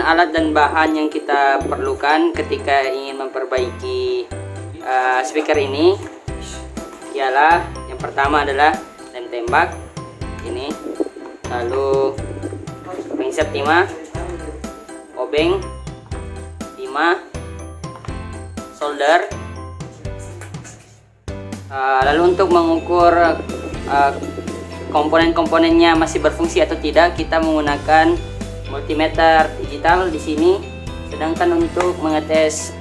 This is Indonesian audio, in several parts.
adapun alat dan bahan yang kita perlukan ketika ingin memperbaiki speaker ini ialah yang pertama adalah lem tembak ini, lalu pengisap timah, obeng 5, solder. Lalu untuk mengukur komponen-komponennya masih berfungsi atau tidak, kita menggunakan multimeter digital di sini. Sedangkan untuk mengetes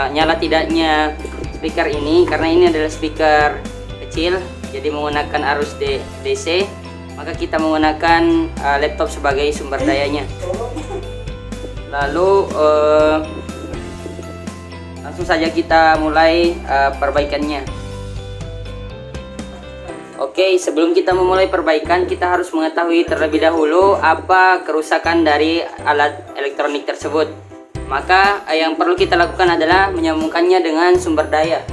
nyala tidaknya speaker ini, karena ini adalah speaker kecil, jadi menggunakan arus DC, maka kita menggunakan laptop sebagai sumber dayanya. Lalu langsung saja kita mulai perbaikannya. Oke, sebelum kita memulai perbaikan, kita harus mengetahui terlebih dahulu apa kerusakan dari alat elektronik tersebut. Maka yang perlu kita lakukan adalah menyambungkannya dengan sumber daya.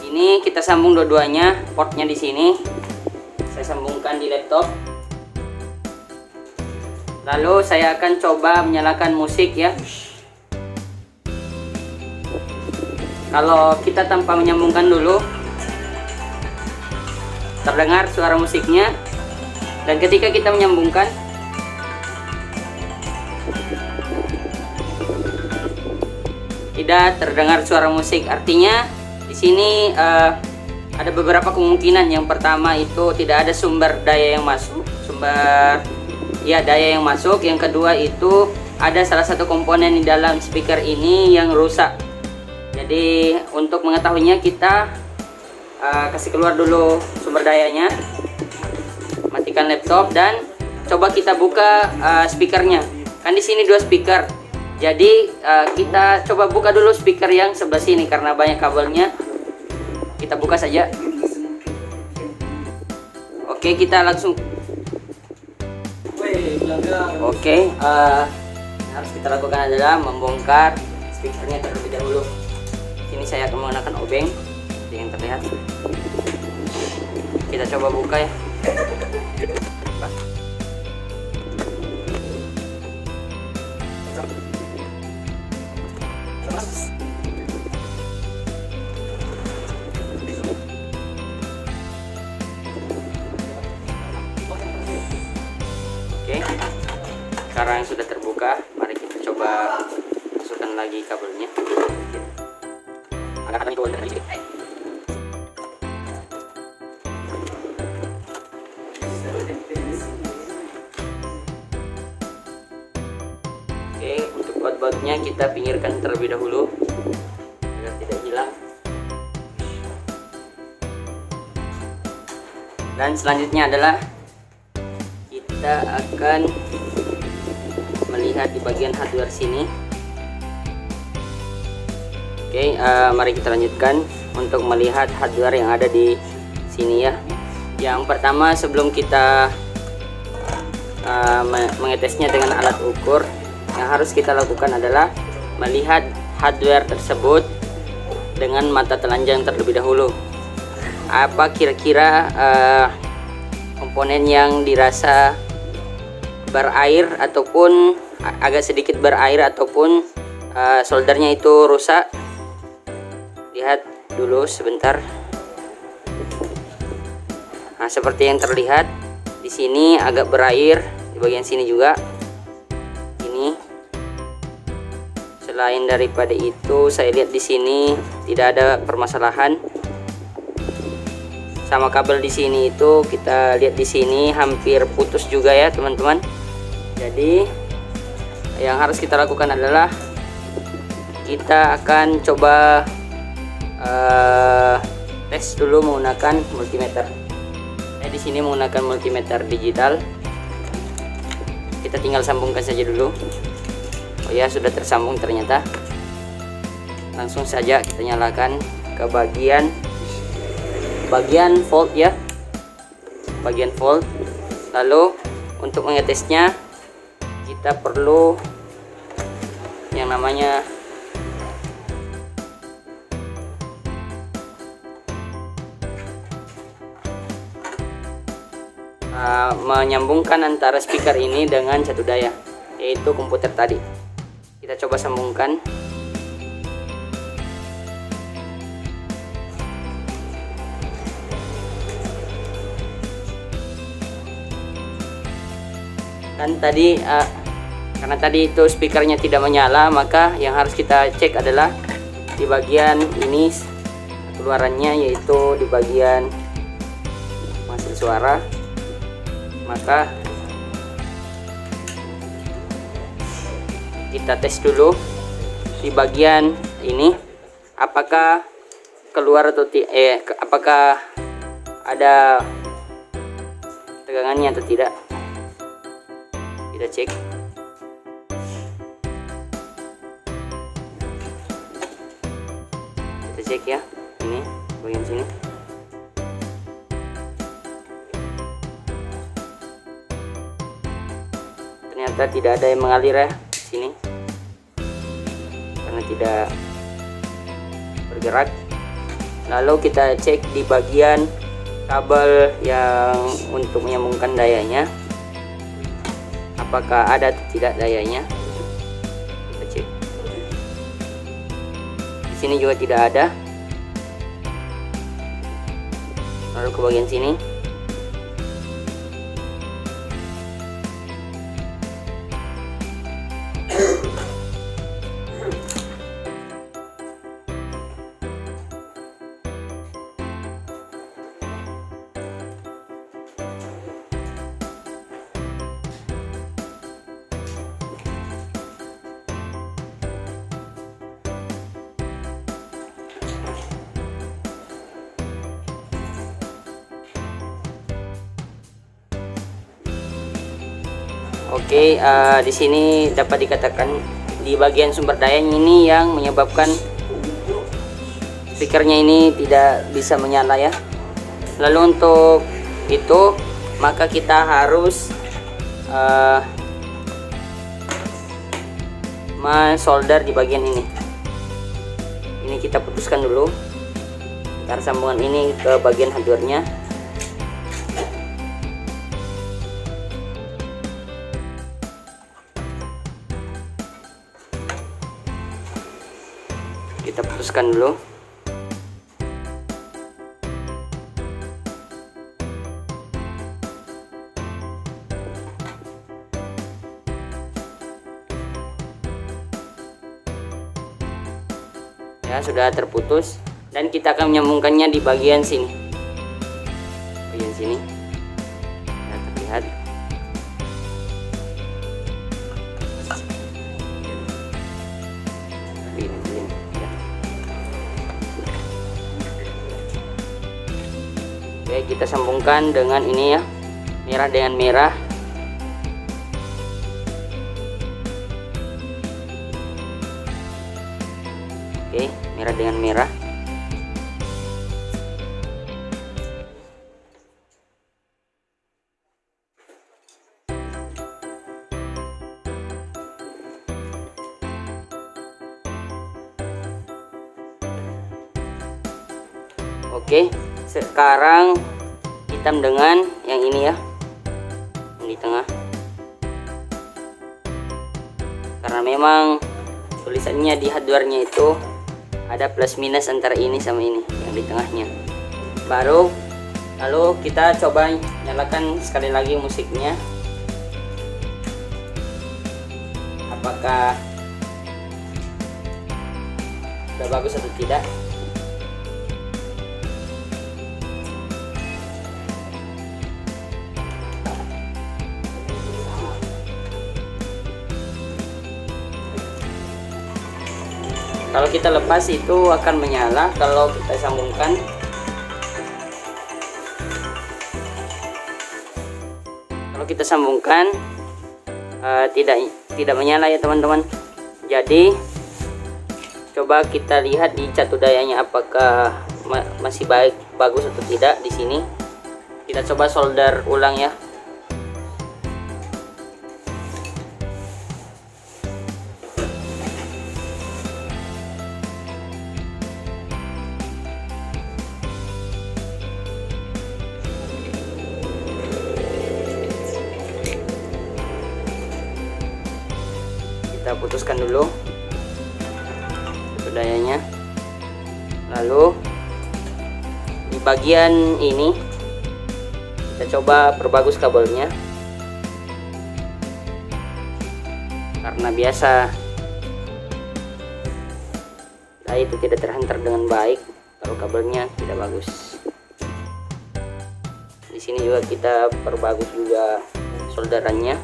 Ini kita sambung dua-duanya, portnya di sini. Saya sambungkan di laptop. Lalu saya akan coba menyalakan musik ya. Kalau kita tanpa menyambungkan dulu, terdengar suara musiknya, dan ketika kita menyambungkan tidak terdengar suara musik. Artinya di sini ada beberapa kemungkinan. Yang pertama itu tidak ada sumber daya yang masuk, daya yang masuk. Yang kedua itu ada salah satu komponen di dalam speaker ini yang rusak. Jadi untuk mengetahuinya kita kasih keluar dulu sumber dayanya, matikan laptop, dan coba kita buka speakernya. Kan di sini 2 speaker, jadi kita coba buka dulu speaker yang sebelah sini karena banyak kabelnya. Kita buka saja. Oke, kita langsung. Oke, yang harus kita lakukan adalah membongkar speakernya terlebih dahulu. Ini saya akan menggunakan obeng yang terlihat. Kita coba buka ya. Oke, sekarang sudah terbuka. Mari kita coba masukkan lagi kabelnya. Agak itu dari sini. Oke, untuk baut-bautnya kita pinggirkan terlebih dahulu agar tidak hilang. Dan selanjutnya adalah kita akan melihat di bagian hardware sini. Oke, mari kita lanjutkan untuk melihat hardware yang ada di sini ya. Yang pertama, sebelum kita mengetesnya dengan alat ukur, yang harus kita lakukan adalah melihat hardware tersebut dengan mata telanjang terlebih dahulu. Apa kira-kira komponen yang dirasa berair ataupun agak sedikit berair ataupun soldernya itu rusak. Lihat dulu sebentar. Nah, seperti yang terlihat di sini agak berair, di bagian sini juga. Ini. Selain daripada itu, saya lihat di sini tidak ada permasalahan. Sama kabel di sini itu kita lihat di sini hampir putus juga ya, teman-teman. Jadi yang harus kita lakukan adalah kita akan coba tes dulu menggunakan multimeter. Saya di sini menggunakan multimeter digital. Kita tinggal sambungkan saja dulu. Oh ya, sudah tersambung ternyata. Langsung saja kita nyalakan ke bagian volt ya, bagian volt. Lalu untuk mengetesnya kita perlu yang namanya menyambungkan antara speaker ini dengan satu daya, yaitu komputer tadi. Kita coba sambungkan. Kan tadi karena tadi itu speakernya tidak menyala, maka yang harus kita cek adalah di bagian ini keluarannya, yaitu di bagian hasil suara. Maka kita tes dulu di bagian ini apakah keluar atau apakah ada tegangannya atau tidak. Kita cek. Kita cek ya, ini bagian sini. Ternyata tidak ada yang mengalir ya di sini, karena tidak bergerak. Lalu kita cek di bagian kabel yang untuk menyambungkan dayanya, apakah ada atau tidak dayanya. Kita cek. Di sini juga tidak ada. Lalu ke bagian sini. Oke, di sini dapat dikatakan di bagian sumber daya ini yang menyebabkan speakernya ini tidak bisa menyala ya. Lalu untuk itu maka kita harus solder di bagian ini. Ini kita putuskan dulu. Taruh sambungan ini ke bagian hardware-nya. Kita putuskan dulu. Ya, sudah terputus, dan kita akan menyambungkannya di bagian sini. Bagian sini. Ya, terlihat. Oke, kita sambungkan dengan ini ya, merah dengan merah. Oke, merah dengan merah. Oke, sekarang hitam dengan yang ini ya, yang di tengah. Karena memang tulisannya di hardware-nya itu ada plus minus antara ini sama ini yang di tengahnya. Lalu kita coba nyalakan sekali lagi musiknya. Apakah udah bagus atau tidak? Kalau kita lepas itu akan menyala. Kalau kita sambungkan, tidak menyala ya teman-teman. Jadi coba kita lihat di catu dayanya apakah masih bagus atau tidak. Di sini kita coba solder ulang ya. Kita putuskan dulu dayanya. Lalu di bagian ini kita coba perbagus kabelnya, karena biasa itu tidak terhantar dengan baik kalau kabelnya tidak bagus. Di sini juga kita perbagus juga solderannya.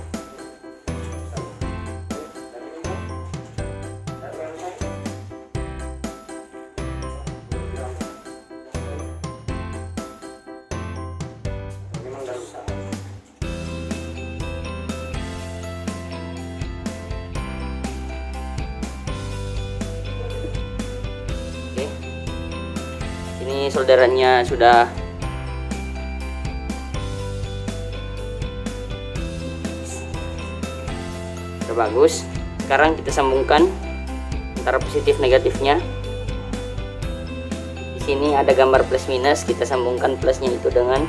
Ini solderannya sudah bagus. Sekarang kita sambungkan antara positif negatifnya. Di sini ada gambar plus minus, kita sambungkan plusnya itu dengan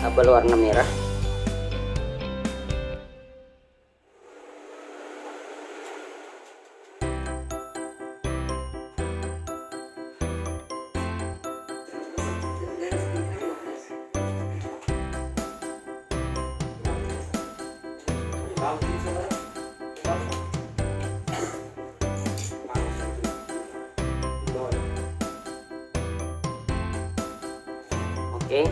kabel warna merah. Oke,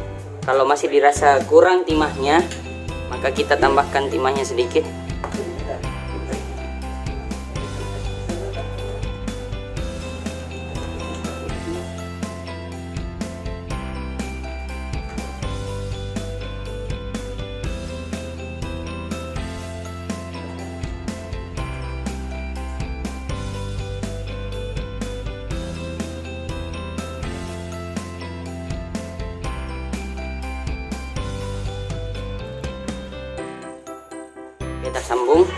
kalau masih dirasa kurang timahnya, maka kita tambahkan timahnya sedikit. Kita sambung.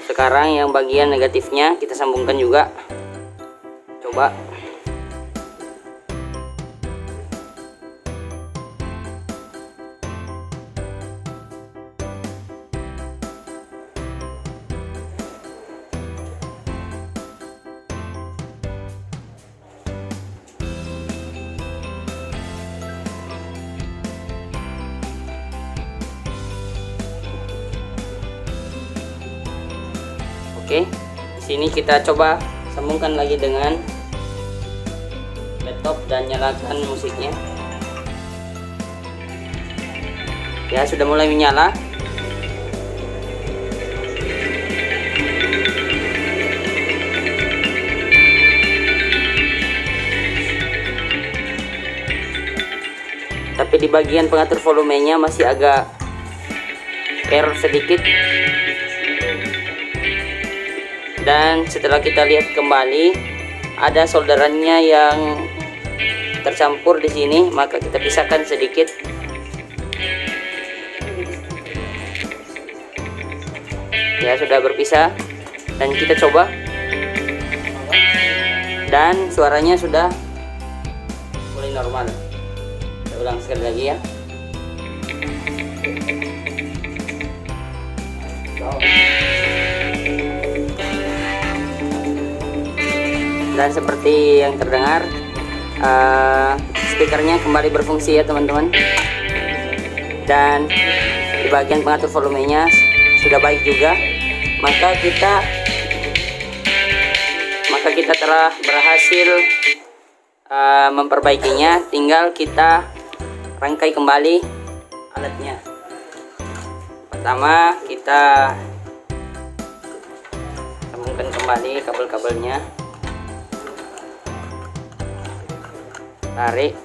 Sekarang yang bagian negatifnya kita sambungkan juga. Coba. Oke, di sini kita coba sambungkan lagi dengan laptop dan nyalakan musiknya. Ya, sudah mulai menyala. Tapi di bagian pengatur volumenya masih agak error sedikit. Dan setelah kita lihat kembali, ada solderannya yang tercampur di sini, maka kita pisahkan sedikit. Ya, sudah berpisah dan kita coba. Dan suaranya sudah mulai normal. Kita ulang sekali lagi ya. Dan seperti yang terdengar, speakernya kembali berfungsi ya teman-teman. Dan di bagian pengatur volumenya sudah baik juga. Maka kita telah berhasil memperbaikinya. Tinggal kita rangkai kembali alatnya. Pertama kita sambungkan kembali kabel-kabelnya. Tarik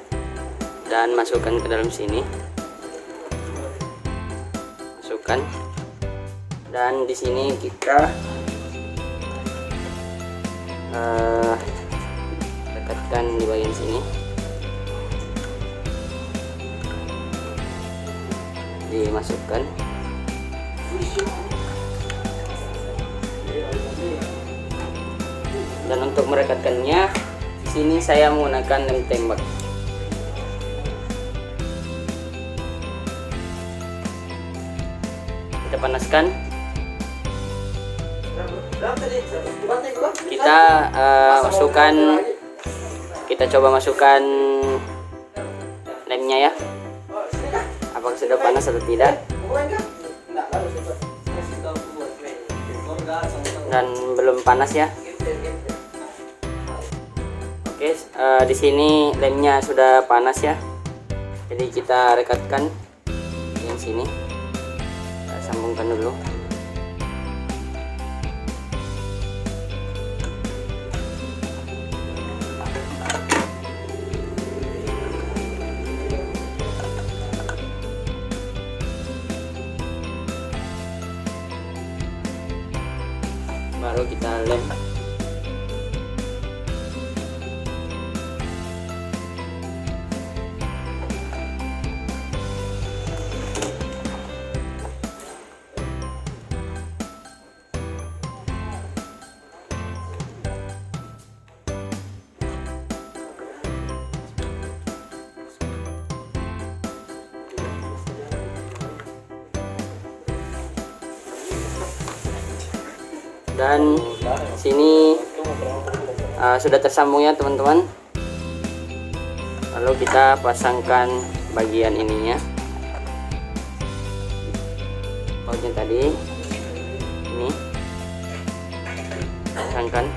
dan masukkan ke dalam sini, masukkan, dan di sini kita dekatkan di bagian sini, dimasukkan, dan untuk merekatkannya sini saya menggunakan lem tembak. Kita panaskan. kita coba masukkan lemnya ya, apakah sudah panas atau tidak, dan belum panas ya. Oke, di sini lemnya sudah panas ya, jadi kita rekatkan yang sini, kita sambungkan dulu. Baru kita lem. Dan sini sudah tersambung ya teman-teman. Lalu kita pasangkan bagian ininya, bagian tadi ini pasangkan.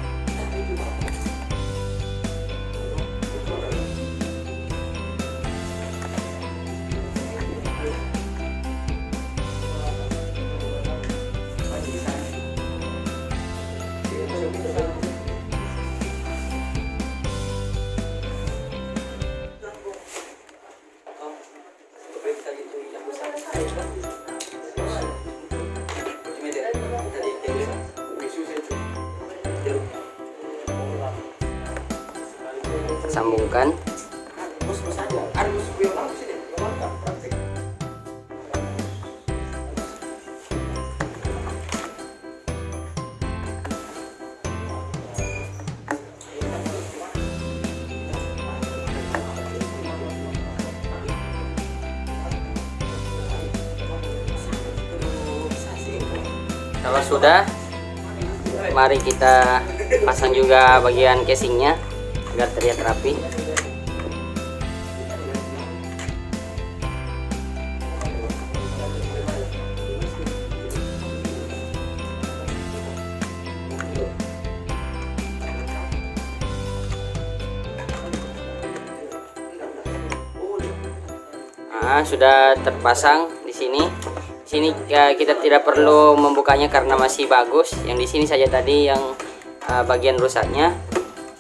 Sambungkan. Kalau sudah, mari kita pasang juga bagian casingnya agar terlihat rapi. Sudah terpasang di sini. Kita tidak perlu membukanya karena masih bagus. Yang di sini saja tadi yang bagian rusaknya.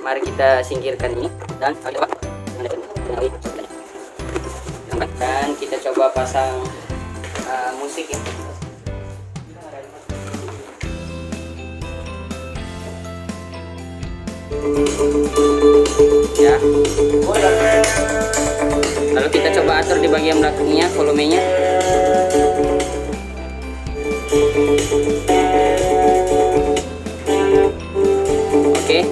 Mari kita singkirkan ini dan kita coba pasang musik ya. Ya. Lalu kita coba atur di bagian belakangnya volumenya. Oke,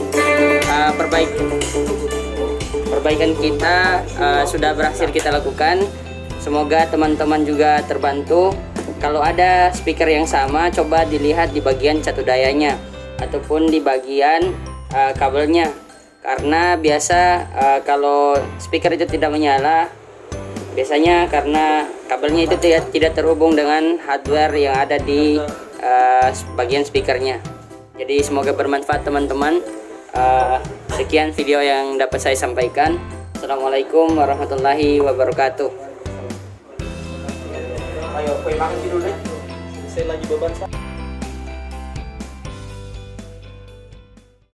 perbaikan kita sudah berhasil kita lakukan. Semoga teman-teman juga terbantu. Kalau ada speaker yang sama, coba dilihat di bagian catu dayanya ataupun di bagian kabelnya. Karena biasa kalau speaker itu tidak menyala, biasanya karena kabelnya itu tidak terhubung dengan hardware yang ada di bagian speakernya. Jadi semoga bermanfaat teman-teman. Sekian video yang dapat saya sampaikan. Assalamualaikum warahmatullahi wabarakatuh. Ayo, makan dulu deh. Saya lagi beban.